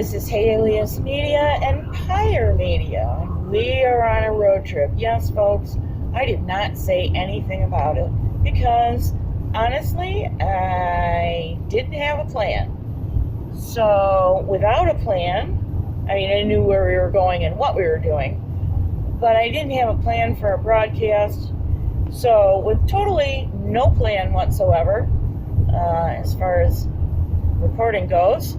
this is Halieus Media and Pyre Media. We are on a road trip. Yes, folks, I did not say anything about it because, honestly, I didn't have a plan. So, without a plan, I knew where we were going and what we were doing, but I didn't have a plan for a broadcast. So, with totally no plan whatsoever, as far as recording goes,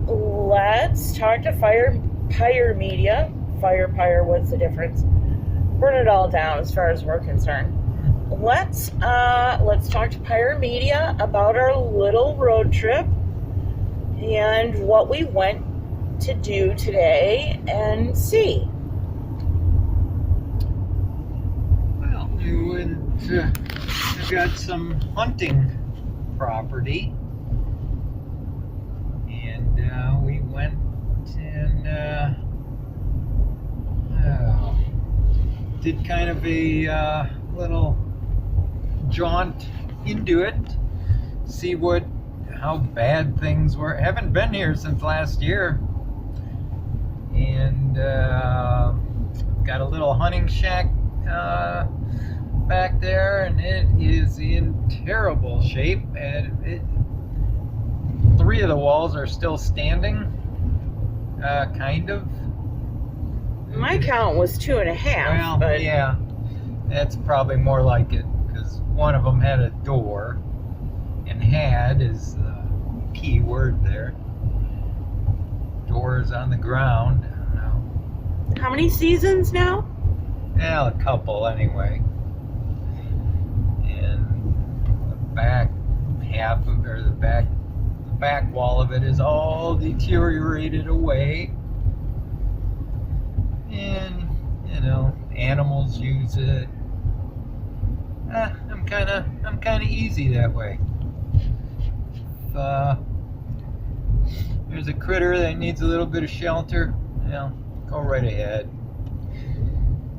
let's talk to Pyre Media. Pyre, what's the difference? Burn it all down as far as we're concerned. Let's talk to Pyre Media about our little road trip and what we went to do today and see. Well, we got some hunting property, and we went and did kind of a little jaunt into it, see how bad things were. I haven't been here since last year, and got a little hunting shack back there, and it is in terrible shape, and 3 of the walls are still standing, kind of. My count was 2.5. Well, but yeah, that's probably more like it, because one of them had a door, and "had" is the key word there. Doors on the ground. I don't know. How many seasons now? Well, a couple anyway. And the back half of, or the back wall of it is all deteriorated away. And, animals use it. I'm kind of easy that way. If there's a critter that needs a little bit of shelter, go right ahead.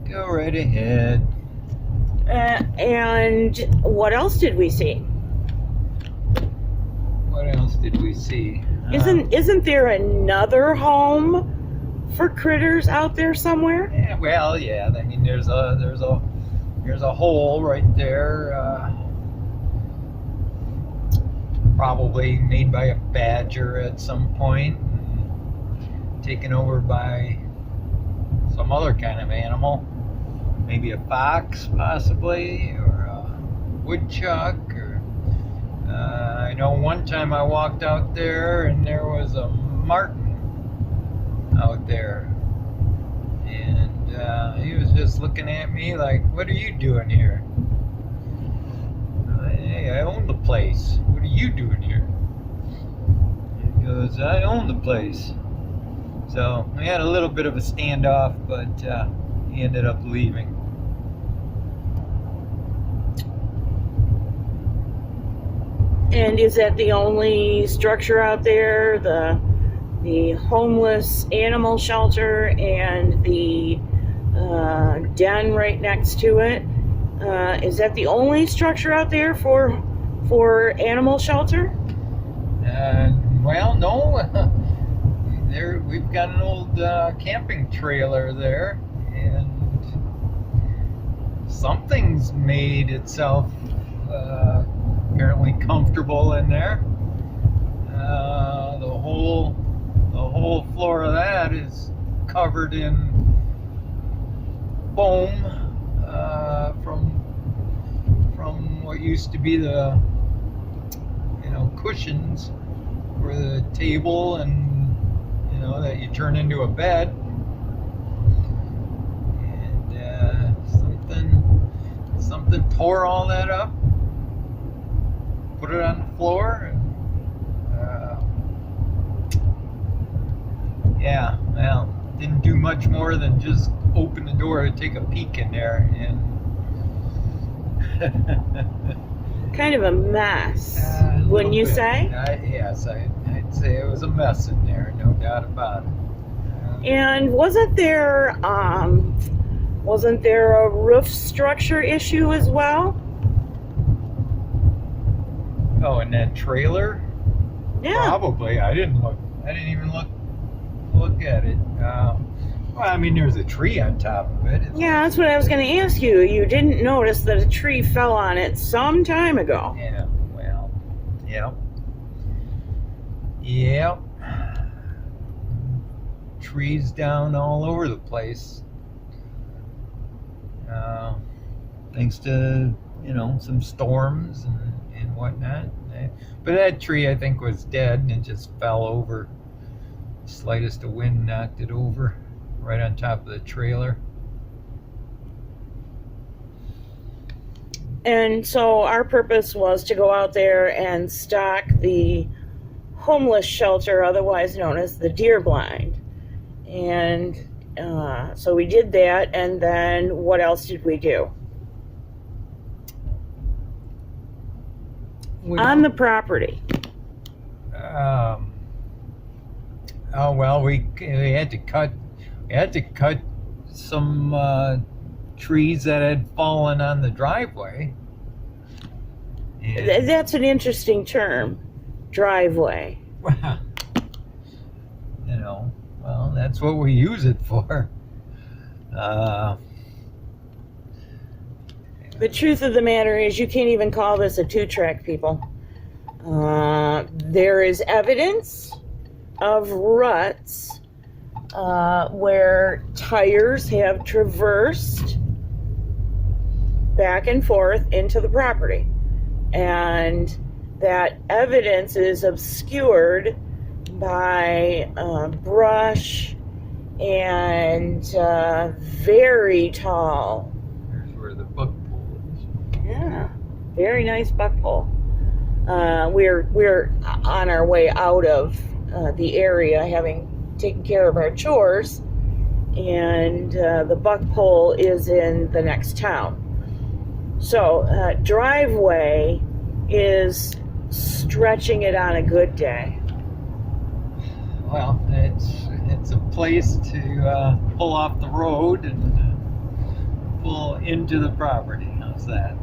Go right ahead. And what else did we see? What else did we see? Isn't there another home for critters out there somewhere? Yeah, well, yeah. I mean, there's a hole right there, probably made by a badger at some point, and taken over by some other kind of animal, maybe a fox, possibly, or a woodchuck. Or I know one time I walked out there and there was a marten out there, and he was just looking at me like, "What are you doing here?" "Hey, I own the place. What are you doing here?" He goes, "I own the place." So we had a little bit of a standoff, but he ended up leaving. And is that the only structure out there? The homeless animal shelter and the den right next to it? Is that the only structure out there for animal shelter? Well, no. There, we've got an old camping trailer there, and something's made itself apparently comfortable in there. The whole floor of that is covered in foam from what used to be the cushions for the table, and that you turn into a bed. And something tore all that up, put it on the floor, and didn't do much more than just open the door and take a peek in there, and kind of a mess, wouldn't you say? Yes, I'd say it was a mess in there, no doubt about it. And wasn't there a roof structure issue as well? Oh, in that trailer? Yeah. Probably. I didn't look I didn't even look at it. Well, I mean, there's a tree on top of it. Yeah, that's what I was going to ask you. You didn't notice that a tree fell on it some time ago. Yeah, well, yeah. Yep. Trees down all over the place. Thanks to, some storms and whatnot. But that tree, I think, was dead and it just fell over. The slightest of wind knocked it over right on top of the trailer. And so our purpose was to go out there and stock the homeless shelter, otherwise known as the deer blind. And so we did that, and then what else did we do? On the property. Oh well, we had to cut some trees that had fallen on the driveway. And, That's an interesting term, driveway. Well, that's what we use it for. The truth of the matter is, you can't even call this a two-track, people. There is evidence of ruts where tires have traversed back and forth into the property. And that evidence is obscured by brush and very tall. Here's where the buck pole is. Yeah, very nice buck pole. We're on our way out of the area, having taken care of our chores, and the buck pole is in the next town. So driveway is stretching it on a good day. Well, it's a place to pull off the road and pull into the property. How's that?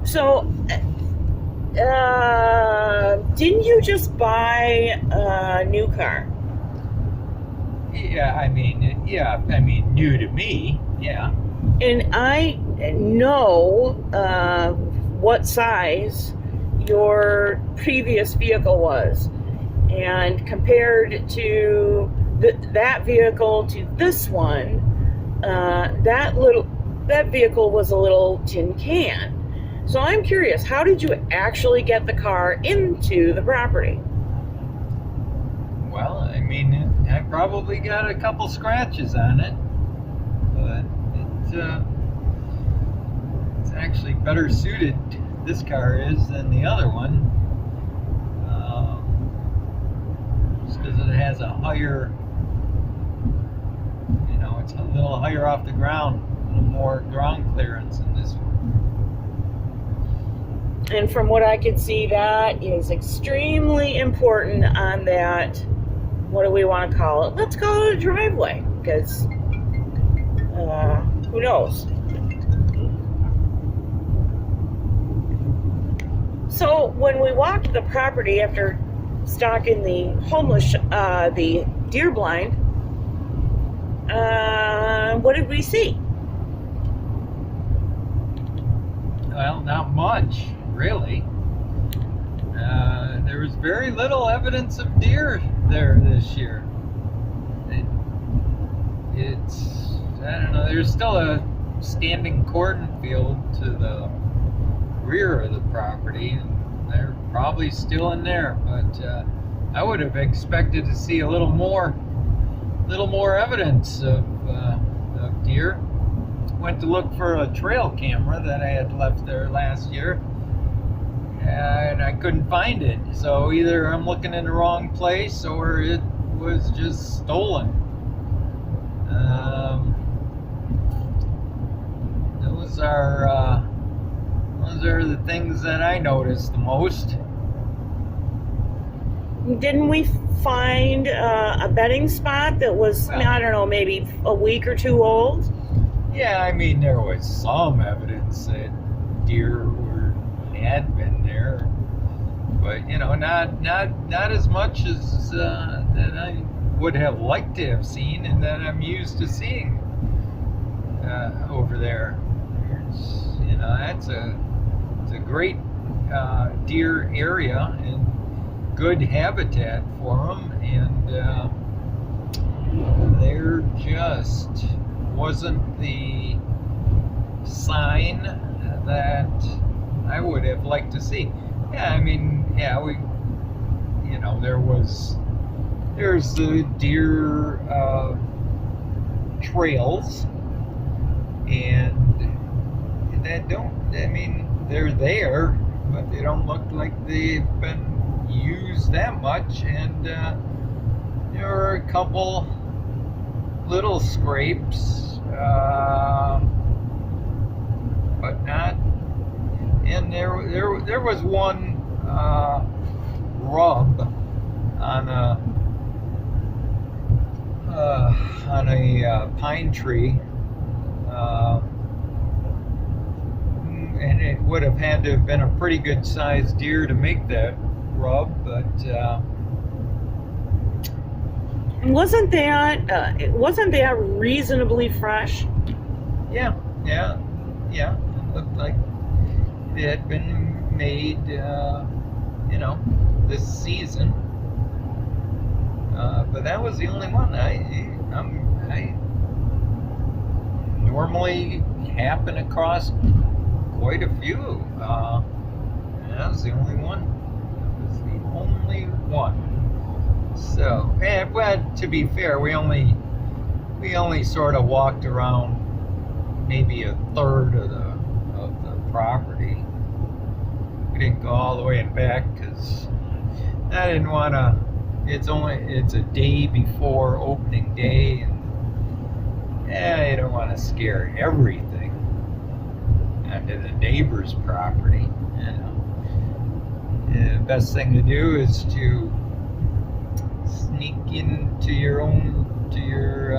So, didn't you just buy a new car? Yeah, I mean, new to me, yeah. And I know what size your previous vehicle was. And compared to that vehicle to this one, that vehicle was a little tin can. So I'm curious, how did you actually get the car into the property? Well, I mean, I probably got a couple scratches on it, but it's actually better suited, this car is, than the other one. Because it has a higher, it's a little higher off the ground, a little more ground clearance in this one. And from what I can see, that is extremely important on that, what do we want to call it? Let's call it a driveway, because who knows? So when we walked the property after stocking the the deer blind, what did we see? Well, not much, really. There was very little evidence of deer there this year. It's, I don't know, there's still a standing cornfield to the rear of the property, and they're probably still in there, but I would have expected to see a little more evidence of deer. Went to look for a trail camera that I had left there last year, and I couldn't find it. So either I'm looking in the wrong place or it was just stolen. Those are the things that I noticed the most. Didn't we find a bedding spot that was, I don't know, maybe a week or two old? Yeah, I mean, there was some evidence that deer had been there, but not as much as that I would have liked to have seen and that I'm used to seeing over there. It's a great deer area and good habitat for them, and there just wasn't the sign that I would have liked to see. There's the deer trails, and they're there, but they don't look like they've been used that much, and there are a couple little scrapes, but not. And there was one rub on a pine tree, and it would have had to have been a pretty good sized deer to make that rub, but wasn't that reasonably fresh? Yeah. It looked like it had been made, this season. But that was the only one. I normally happen across quite a few. That was the only one. So, but to be fair, we only sort of walked around maybe a third of the property. We didn't go all the way and back because I didn't want to. It's a day before opening day, and I don't want to scare everything onto the neighbor's property. The best thing to do is to sneak into your deer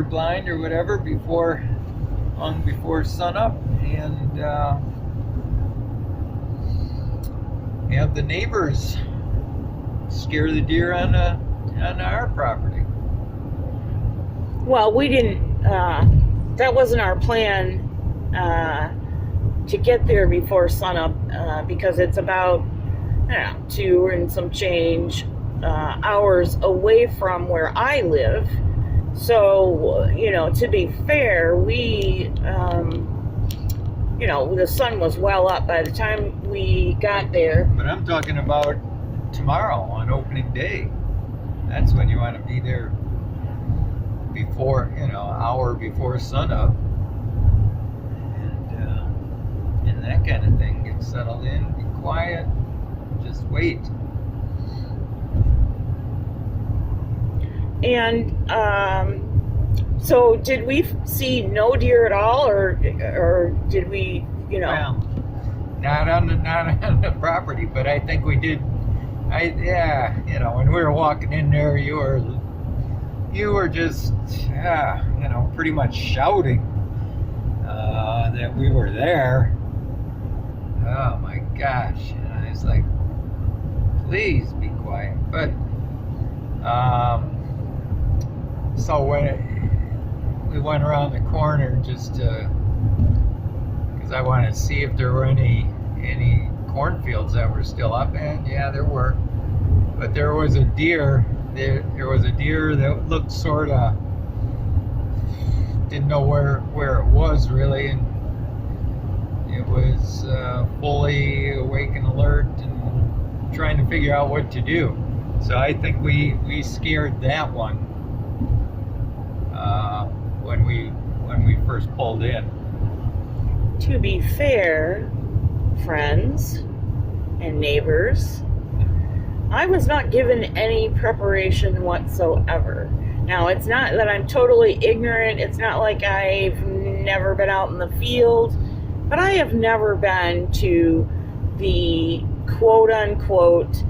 blind or whatever before sunup, and have the neighbors scare the deer on our property. Well, we didn't. That wasn't our plan to get there before sunup, because it's about 2 and some change hours away from where I live. So, to be fair, we, the sun was well up by the time we got there. But I'm talking about tomorrow on opening day. That's when you want to be there before, hour before sunup. And that kind of thing. Get settled in, be quiet, just wait. And so did we see no deer at all, or did we, Well, not on the property, but I think we did. When we were walking in there, you were just pretty much shouting that we were there. Oh my gosh. And it's like, please be quiet. But so when we went around the corner just because I wanted to see if there were any cornfields that were still up, and yeah, there were. But there was a deer. There was a deer that looked sort of, didn't know where it was really, and it was fully awake and alert and trying to figure out what to do. So I think we scared that one when we first pulled in. To be fair, friends and neighbors, I was not given any preparation whatsoever. Now, it's not that I'm totally ignorant. It's not like I've never been out in the field, but I have never been to the quote-unquote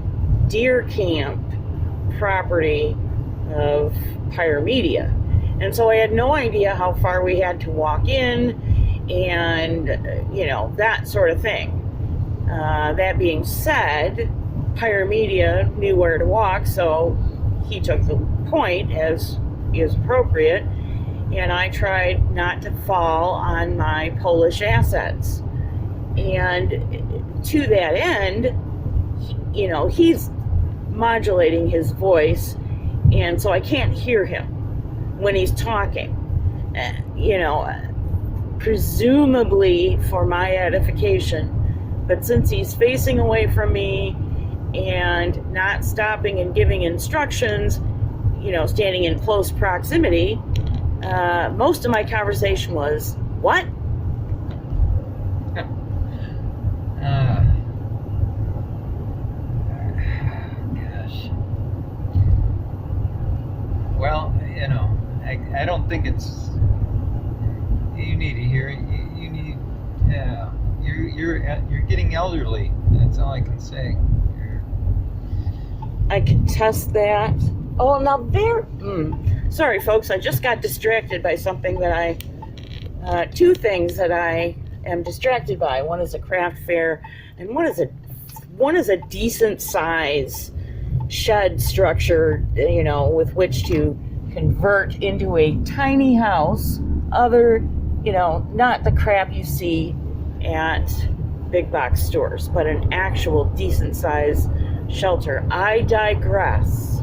deer camp property of Pyre Media. And so I had no idea how far we had to walk in and, that sort of thing. That being said, Pyre Media knew where to walk, so he took the point as is appropriate, and I tried not to fall on my Polish assets. And to that end, he's modulating his voice, and so I can't hear him when he's talking. Presumably for my edification, but since he's facing away from me and not stopping and giving instructions, standing in close proximity, most of my conversation was, what? Gosh. Well, I don't think it's, you need to hear it. You need, yeah. You're getting elderly. That's all I can say. I can test that. Oh, now there. Sorry, folks. I just got distracted by something that two things that I am distracted by. One is a craft fair, and one is a decent size shed structure, with which to convert into a tiny house. Not the crap you see at big box stores, but an actual decent size shelter. I digress.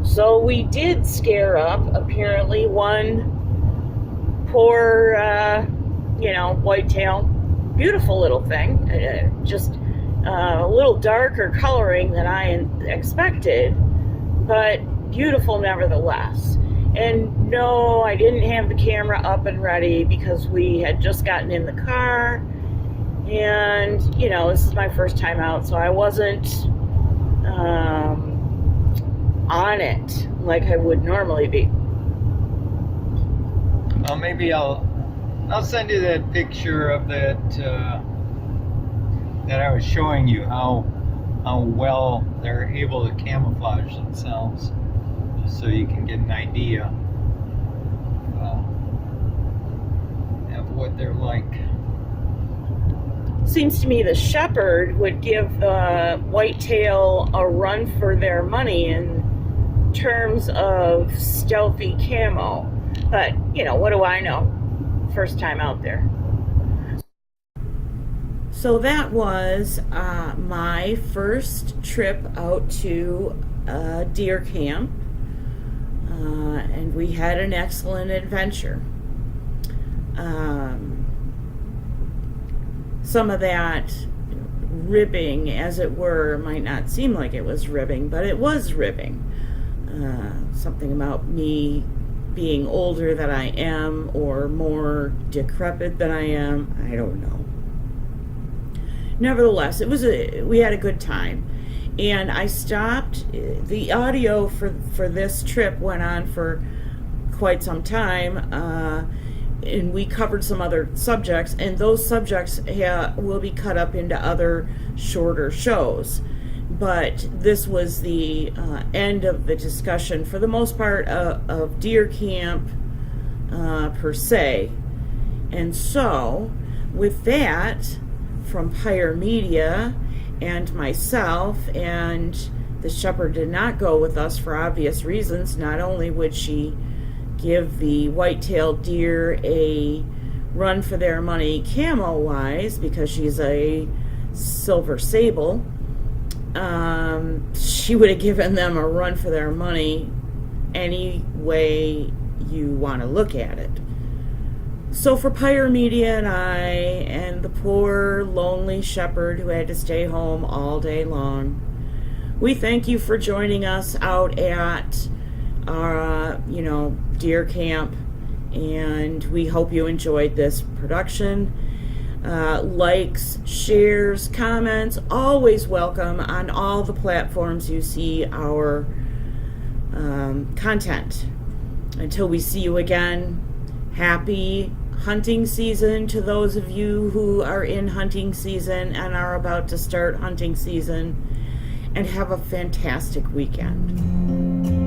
So we did scare up, apparently, one poor, whitetail, beautiful little thing, just a little darker coloring than I expected, but beautiful nevertheless. And no, I didn't have the camera up and ready because we had just gotten in the car, and this is my first time out, so I wasn't on it like I would normally be. Well, maybe I'll send you that picture of that that I was showing you, how well they're able to camouflage themselves, just so you can get an idea of what they're like. Seems to me the shepherd would give the whitetail a run for their money in terms of stealthy camo. But, what do I know? First time out there. So that was my first trip out to deer camp. And we had an excellent adventure. Some of that ribbing, as it were, might not seem like it was ribbing, but it was ribbing. Something about me being older than I am, or more decrepit than I am, I don't know. Nevertheless, we had a good time. And I stopped. The audio for this trip went on for quite some time, and we covered some other subjects, and those subjects will be cut up into other shorter shows. But this was the end of the discussion, for the most part, of deer camp per se. And so, with that, from Pyre Media and myself, and the shepherd did not go with us for obvious reasons. Not only would she give the white-tailed deer a run for their money camo-wise, because she's a silver sable, she would have given them a run for their money any way you want to look at it. So for Pyre Media and I, and the poor lonely shepherd who had to stay home all day long, we thank you for joining us out at our, deer camp, and we hope you enjoyed this production. Likes, shares, comments, always welcome on all the platforms you see our content. Until we see you again, happy hunting season to those of you who are in hunting season and are about to start hunting season, and have a fantastic weekend.